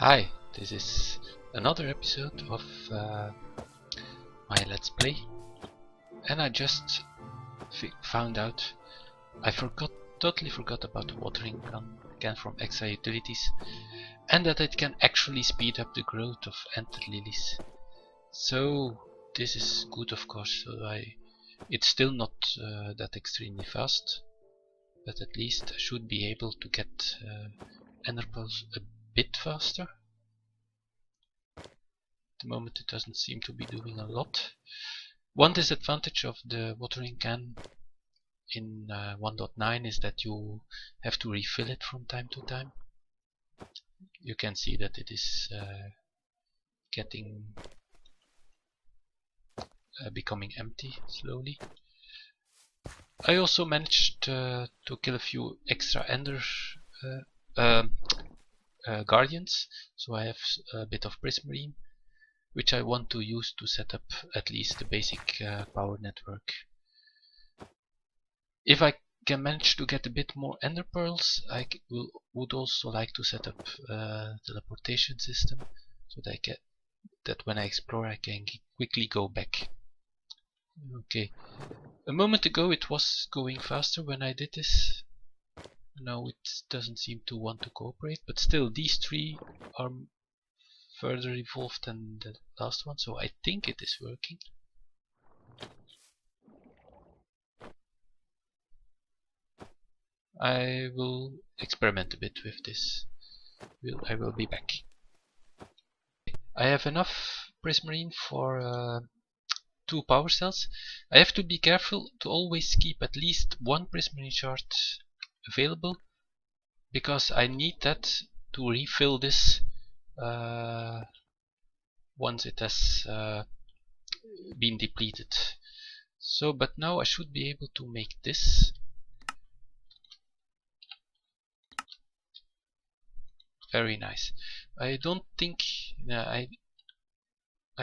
Hi, this is another episode of my Let's Play, and I just found out I totally forgot about the watering can from extra utilities, and that it can actually speed up the growth of ender lilies. So this is good, of course. So it's still not that extremely fast, but at least I should be able to get enderpearls a bit faster. At the moment it doesn't seem to be doing a lot. One disadvantage of the watering can in 1.9 is that you have to refill it from time to time. You can see that it is becoming empty slowly. I also managed to kill a few extra ender guardians, so I have a bit of prismarine, which I want to use to set up at least the basic power network. If I can manage to get a bit more enderpearls, I would also like to set up a teleportation system, so that when I explore I can quickly go back. Okay, a moment ago it was going faster when I did this. Now it doesn't seem to want to cooperate, but still these three are further evolved than the last one, so I think it is working. I will experiment a bit with this. I will be back. I have enough prismarine for 2 power cells. I have to be careful to always keep at least 1 prismarine shard available, because I need that to refill this once it has been depleted. So, but now I should be able to make this. Very nice. I don't think I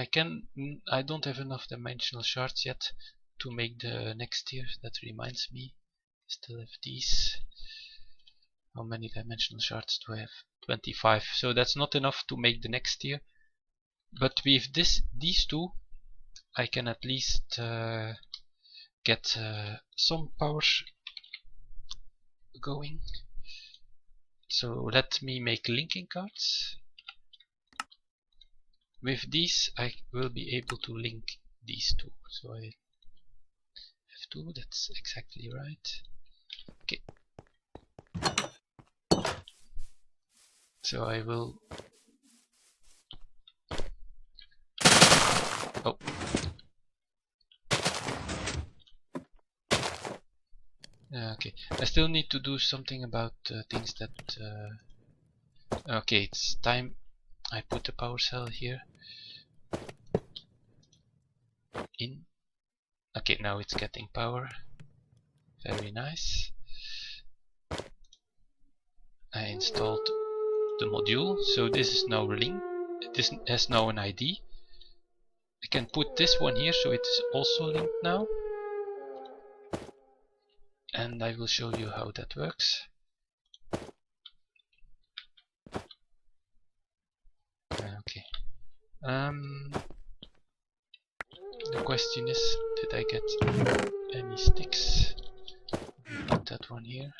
don't have enough dimensional shards yet to make the next tier. That reminds me, still have these. How many dimensional shards do I have? 25. So that's not enough to make the next tier. But with these two, I can at least get some power going. So let me make linking cards. With these I will be able to link these two. So I have 2, that's exactly right. Okay. So I will... Oh. Okay, I still need to do something about things that... Okay, it's time I put the power cell here in. Okay, now it's getting power. Very nice. I installed the module, so this is now linked. This has now an ID. I can put this one here, so it is also linked now. And I will show you how that works. Okay. The question is, did I get any sticks? Put that one here.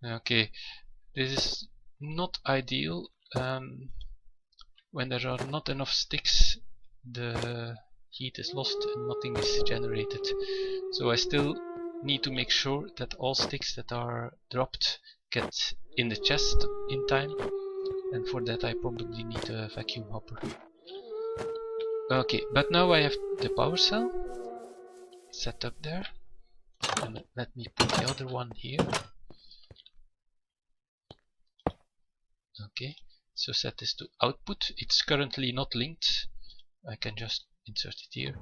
Okay, this is not ideal. When there are not enough sticks, the heat is lost and nothing is generated. So I still need to make sure that all sticks that are dropped get in the chest in time, and for that I probably need a vacuum hopper. Okay, but now I have the power cell set up there, and let me put the other one here. Okay, so set this to output. It's currently not linked. I can just insert it here.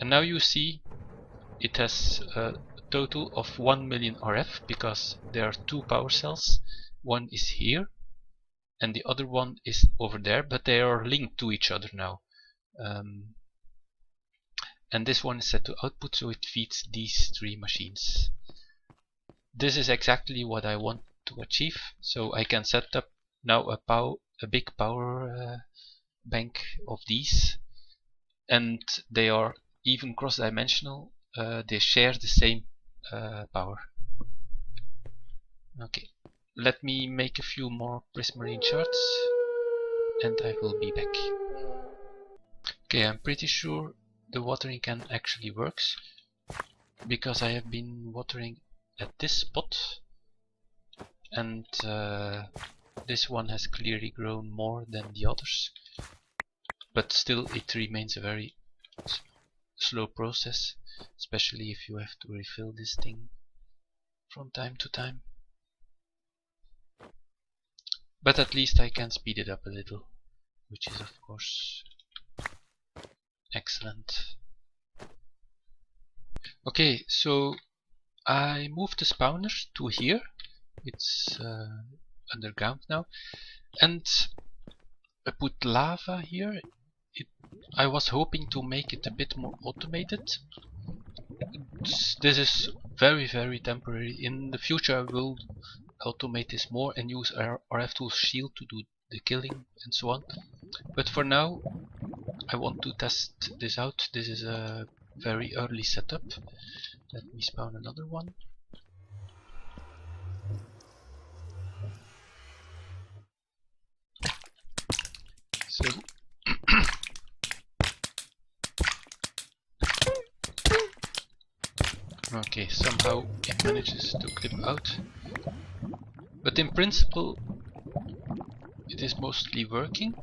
And now you see it has a total of 1 million RF, because there are 2 power cells. One is here and the other one is over there, but they are linked to each other now. and this one is set to output, so it feeds these 3 machines. This is exactly what I want to achieve, so I can set up now a big power bank of these, and they are even cross-dimensional. They share the same power. Okay, let me make a few more prismarine shards and I will be back. Okay, I'm pretty sure the watering can actually works, because I have been watering at this spot, and this one has clearly grown more than the others, but still it remains a very slow process, especially if you have to refill this thing from time to time. But at least I can speed it up a little, which is of course excellent. Okay, so I moved the spawner to here. It's underground now, and I put lava here. I was hoping to make it a bit more automated. This is very temporary. In the future I will automate this more and use RFTools shield to do the killing and so on. But for now I want to test this out. This is a very early setup. Let me spawn another one. So okay, somehow it manages to clip out, but in principle it is mostly working.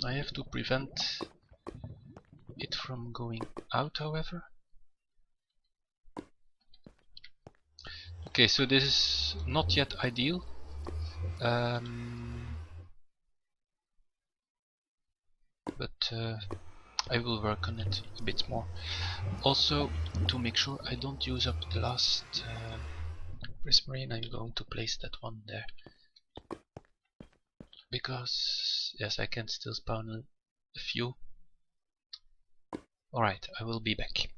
I have to prevent it from going out, however. Okay, so this is not yet ideal. But I will work on it a bit more. Also, to make sure I don't use up the last prismarine, I'm going to place that one there. Because, yes, I can still spawn a few. Alright, I will be back.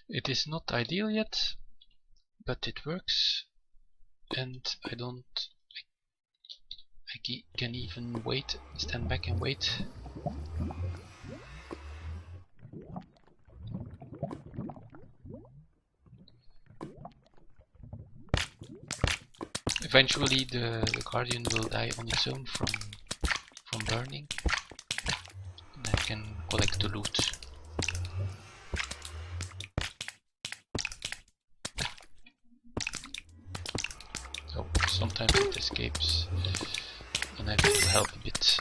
It is not ideal yet, but it works, and I can even wait, stand back and wait. Eventually the guardian will die on its own from burning, and I can collect the loot. Oh, sometimes it escapes and I have to help a bit.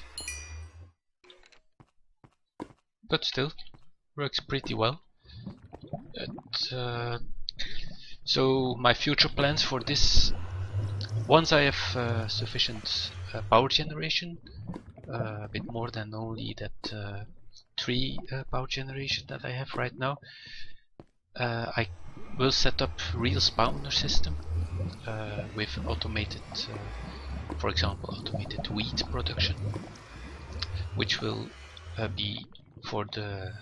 But still, works pretty well. So my future plans for this, once I have sufficient power generation, a bit more than only that 3 power generation that I have right now, I will set up real spawner system with automated, for example, automated wheat production, which will be for the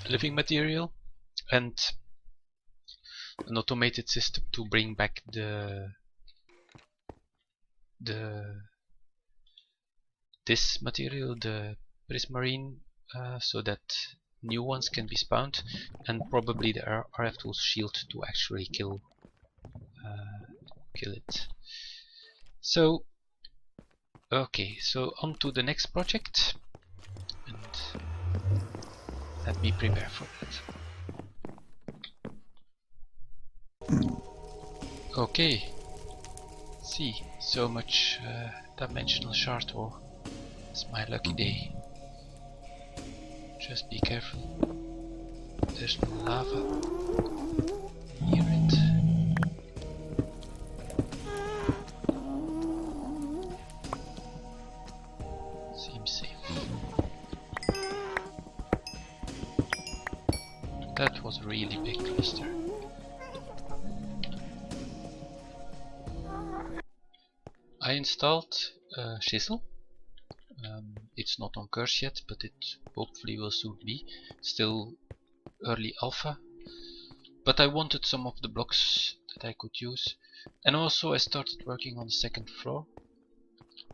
living material, and an automated system to bring back this material, the prismarine, so that new ones can be spawned, and probably the RFTools shield to actually kill it. So okay, so on to the next project, and let me prepare for that. Okay, see, so much dimensional shard ore. It's my lucky day. Just be careful. There's no lava near it. Seems safe. That was a really big cluster. I installed Chisel. It's not on Curse yet, but it hopefully will soon be. Still early alpha. But I wanted some of the blocks that I could use. And also I started working on the second floor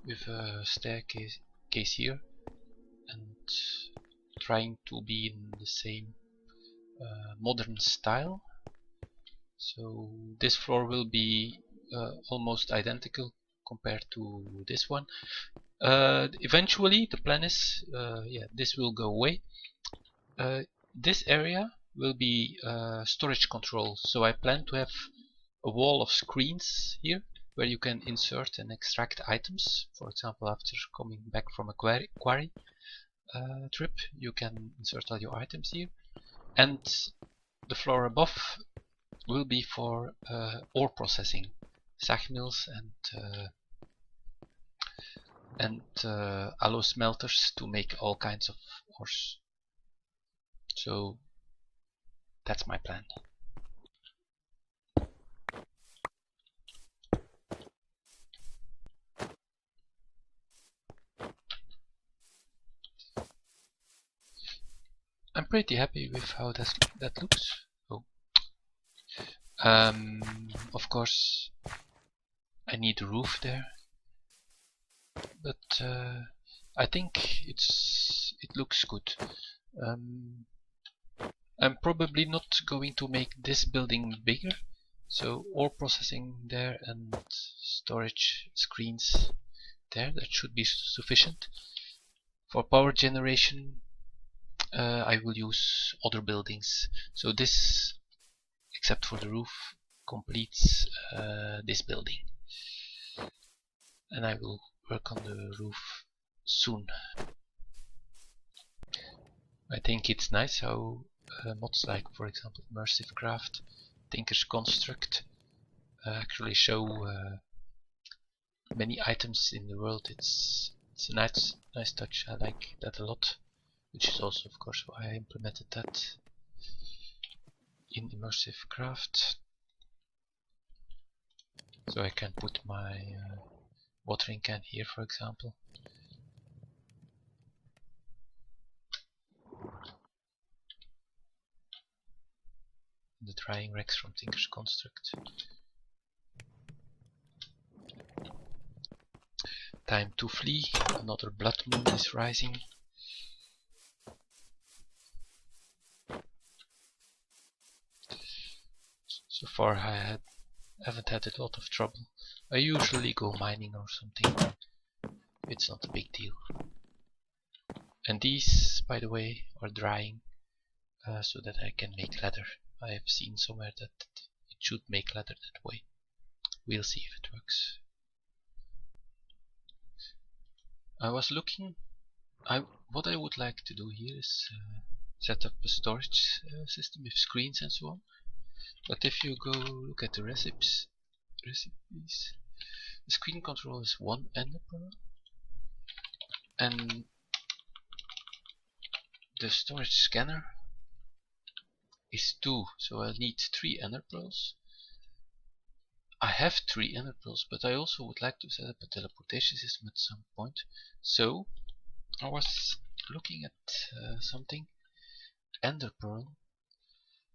with a staircase here, and trying to be in the same modern style. So this floor will be almost identical compared to this one. Eventually the plan is, yeah, this will go away. This area will be storage control, so I plan to have a wall of screens here where you can insert and extract items. For example, after coming back from a quarry trip, you can insert all your items here. And the floor above will be for ore processing, sag mills and alloy smelters to make all kinds of ores. So that's my plan. I'm pretty happy with how that looks. Oh. Of course I need a roof there, but I think it looks good. I'm probably not going to make this building bigger, so ore processing there and storage screens there, that should be sufficient. For power generation I will use other buildings, so this, except for the roof, completes this building, and I will work on the roof soon. I think it's nice how mods like, for example, Immersive Craft, Tinker's Construct actually show many items in the world. It's a nice touch. I like that a lot, which is also, of course, why I implemented that in Immersive Craft. So I can put my watering can here, for example. The drying racks from Tinker's Construct. Time to flee. Another blood moon is rising. So far I haven't had a lot of trouble. I usually go mining or something. It's not a big deal. And these, by the way, are drying so that I can make leather. I have seen somewhere that it should make leather that way. We'll see if it works. I was looking. What I would like to do here is set up a storage system with screens and so on. But if you go look at the recipes, the screen control is 1 enderpearl, and the storage scanner is 2, so I'll need 3 enderpearls. I have 3 enderpearls, but I also would like to set up a teleportation system at some point. So I was looking at something. Enderpearl.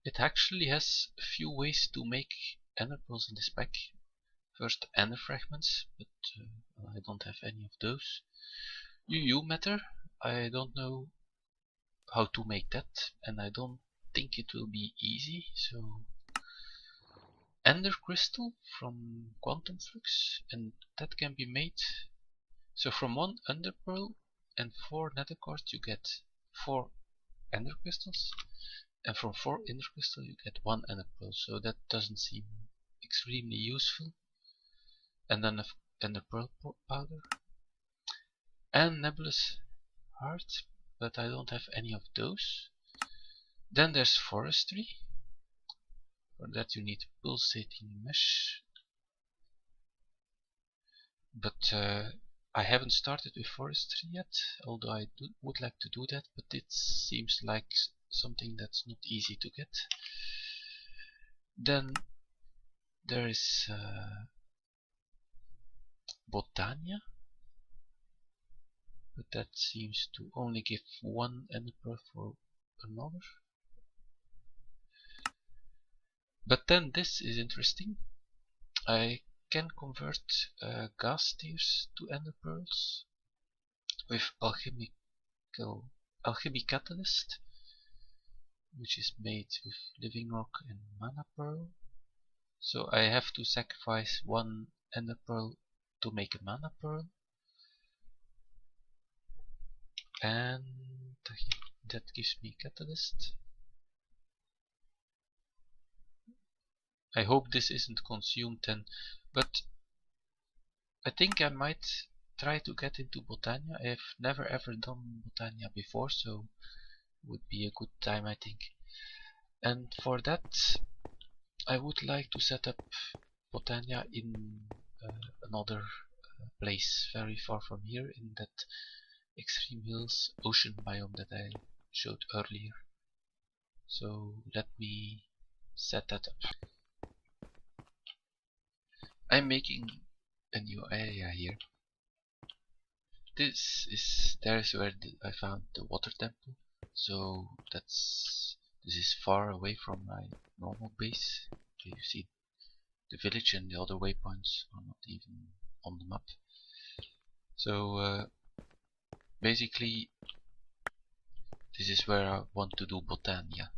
It actually has a few ways to make enderpearls in this pack. First, ender fragments, but I don't have any of those. UU matter. I don't know how to make that, and I don't think it will be easy. So ender crystal from quantum flux, and that can be made. So from 1 enderpearl and 4 nether quartz you get 4 ender crystals, and from 4 ender crystal you get 1 enderpearl. So that doesn't seem extremely useful. And then enderpearl powder and nebulous heart, but I don't have any of those. Then there's forestry. For that you need pulsating mesh, but I haven't started with forestry yet, although I would like to do that, but it seems like something that's not easy to get. Then there is Botania, but that seems to only give one enderpearl for another. But then this is interesting. I can convert gas tears to enderpearls with alchemy catalyst, which is made with living rock and mana pearl. So I have to sacrifice one enderpearl to make a mana pearl, and that gives me catalyst. I hope this isn't consumed then, but I think I might try to get into Botania. I have never ever done Botania before, so it would be a good time, I think. And for that I would like to set up Botania in another place very far from here, in that Extreme Hills ocean biome that I showed earlier. So let me set that up. I'm making a new area here. This is where I found the water temple. So this is far away from my normal base. You see the village and the other waypoints are not even on the map. So basically this is where I want to do Botania,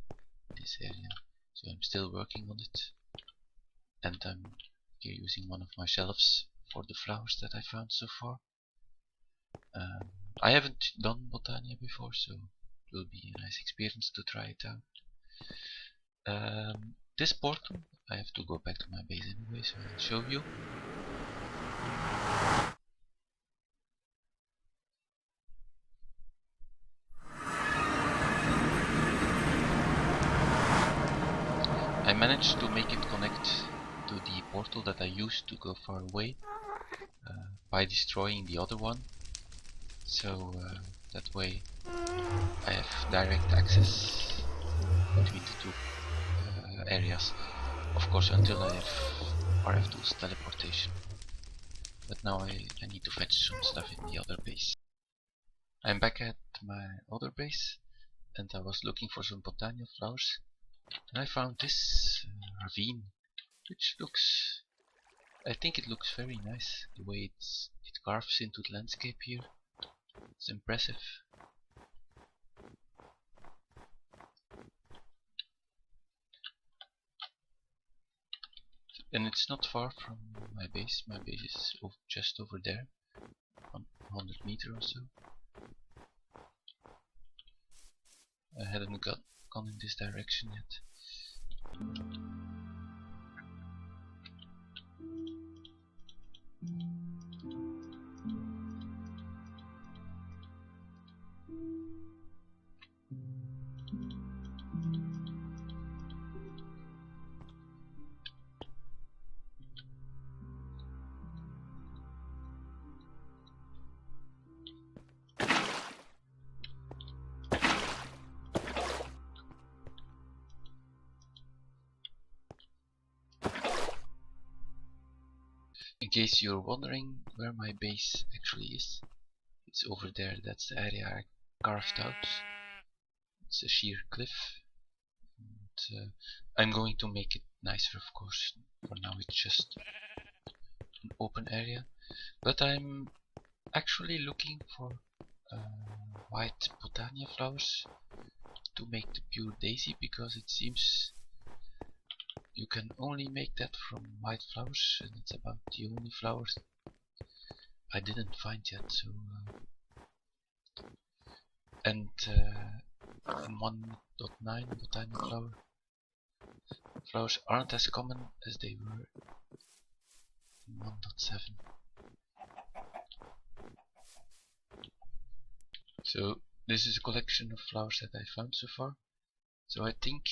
this area. So I'm still working on it, and I'm here using one of my shelves for the flowers that I found so far. I haven't done Botania before, so it will be a nice experience to try it out. This portal, I have to go back to my base anyway, so I'll show you. I managed to make it connect to the portal that I used to go far away by destroying the other one. So that way I have direct access between the two areas. Of course, until I have RFTools teleportation. But now I need to fetch some stuff in the other base. I'm back at my other base, and I was looking for some Botania flowers, and I found this ravine, which looks, I think it looks very nice, the way it carves into the landscape here. It's impressive. And it's not far from my base. My base is just over there, 100 meters or so. I hadn't gone in this direction yet. In case you're wondering where my base actually is, it's over there. That's the area I carved out. It's a sheer cliff, and I'm going to make it nicer, of course. For now it's just an open area, but I'm actually looking for white Botania flowers to make the pure daisy, because it seems you can only make that from white flowers, and it's about the only flowers I didn't find yet. So and in 1.9 Botanical flowers aren't as common as they were in 1.7. So this is a collection of flowers that I found so far. So I think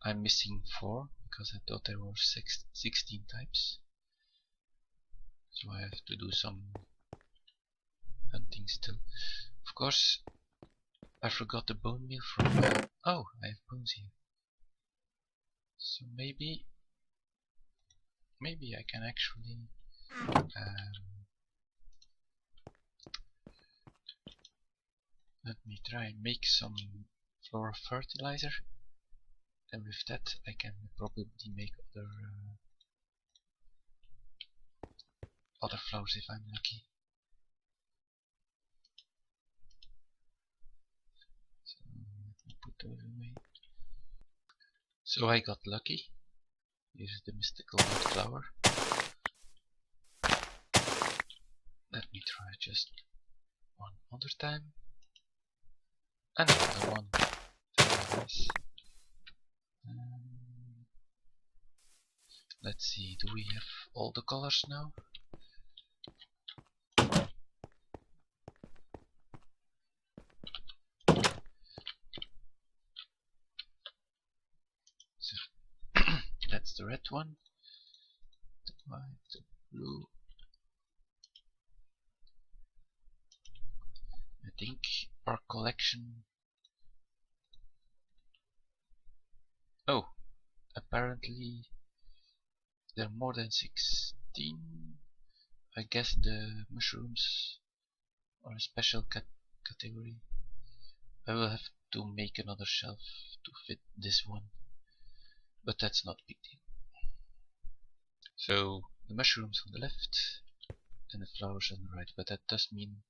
I'm missing 4, because I thought there were 16 types. So I have to do some hunting still. Of course, I forgot the bone meal from oh, I have bones here. So maybe maybe I can actually let me try and make some floral fertilizer, and with that I can probably make other flowers if I'm lucky. So let me put those away. So I got lucky. Here's the mystical white flower. Let me try just one other time. And another one. Very nice. Let's see, do we have all the colors now? So that's the red one, the white, the blue. I think our collection... Oh, apparently there are more than 16. I guess the mushrooms are a special category. I will have to make another shelf to fit this one, but that's not a big deal. So the mushrooms on the left and the flowers on the right, but that does mean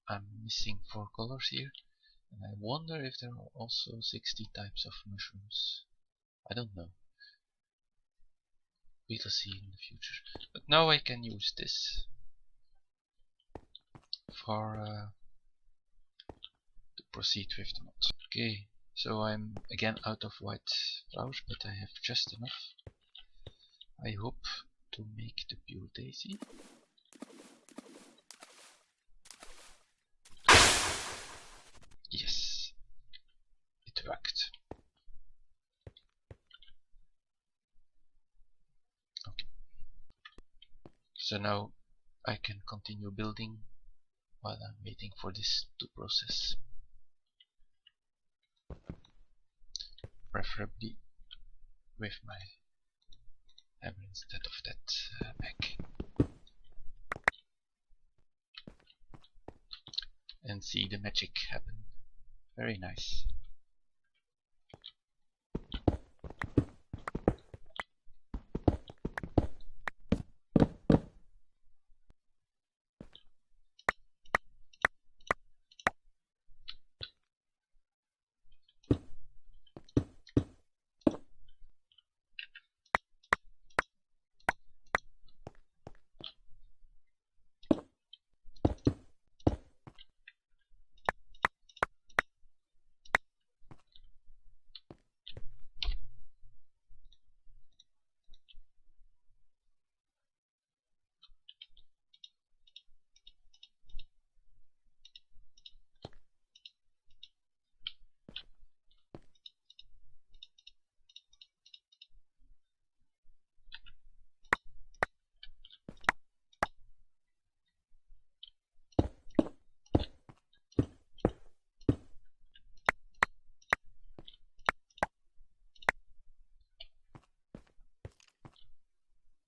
I'm missing 4 colors here, and I wonder if there are also 60 types of mushrooms. I don't know. We'll see in the future. But now I can use this for to proceed with the mod. Okay, so I'm again out of white flowers, but I have just enough. I hope to make the pure daisy. Yes, it worked. Okay. So now I can continue building while I'm waiting for this to process. Preferably with my hammer instead of that back. And see the magic happen. Very nice.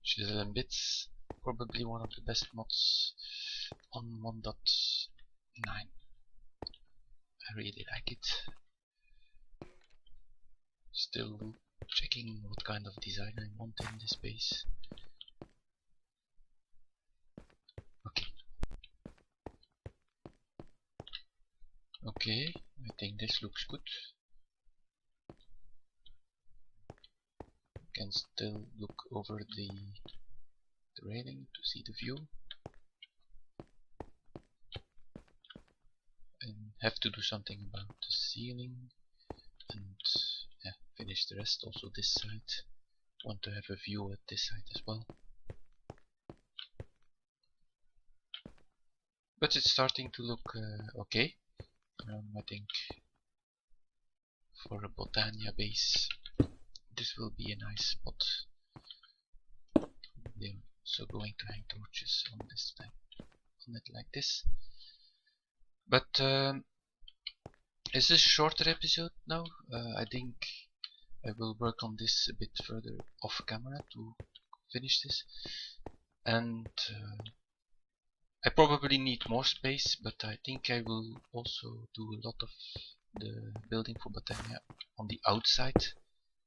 Chisel Bits, probably one of the best mods on 1.9. I really like it. Still checking what kind of design I want in this base. Okay. Okay, I think this looks good. Can still look over the railing to see the view, and have to do something about the ceiling, and yeah, finish the rest. Also this side, want to have a view at this side as well. But it's starting to look okay. I think for a Botania base this will be a nice spot. They're also going to hang torches on this time, on it like this. But is this a shorter episode now? I think I will work on this a bit further off camera to finish this. And I probably need more space, but I think I will also do a lot of the building for Botania on the outside,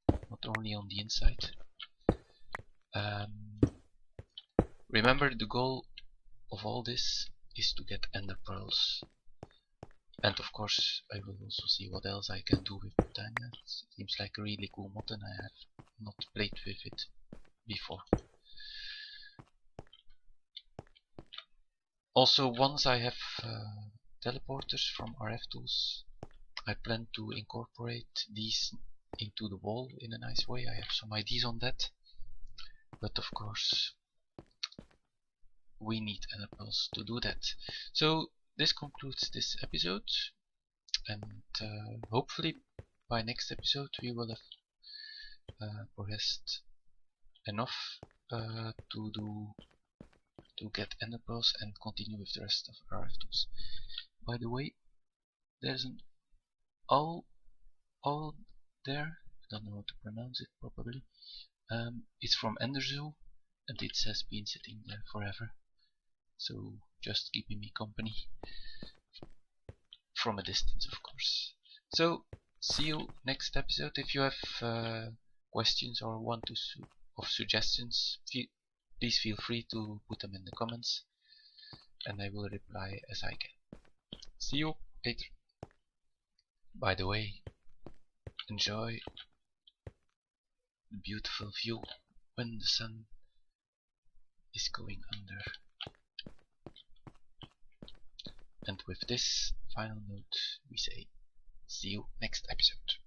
not only on the inside. Remember, the goal of all this is to get enderpearls. And of course, I will also see what else I can do with Botania. It seems like a really cool mod and I have not played with it before. Also, once I have teleporters from RFTools, I plan to incorporate these into the wall in a nice way. I have some ideas on that. But of course, we need enderpearls to do that. So this concludes this episode, and hopefully by next episode we will have progressed enough to get enderpearls and continue with the rest of RFTools. By the way, there's an owl there. I don't know how to pronounce it properly. It's from EnderIO, and it has been sitting there forever. So just keeping me company from a distance, of course. So see you next episode. If you have questions or want to suggestions, please feel free to put them in the comments, and I will reply as I can. See you later. By the way, enjoy the beautiful view when the sun is going under. And with this final note, we say see you next episode.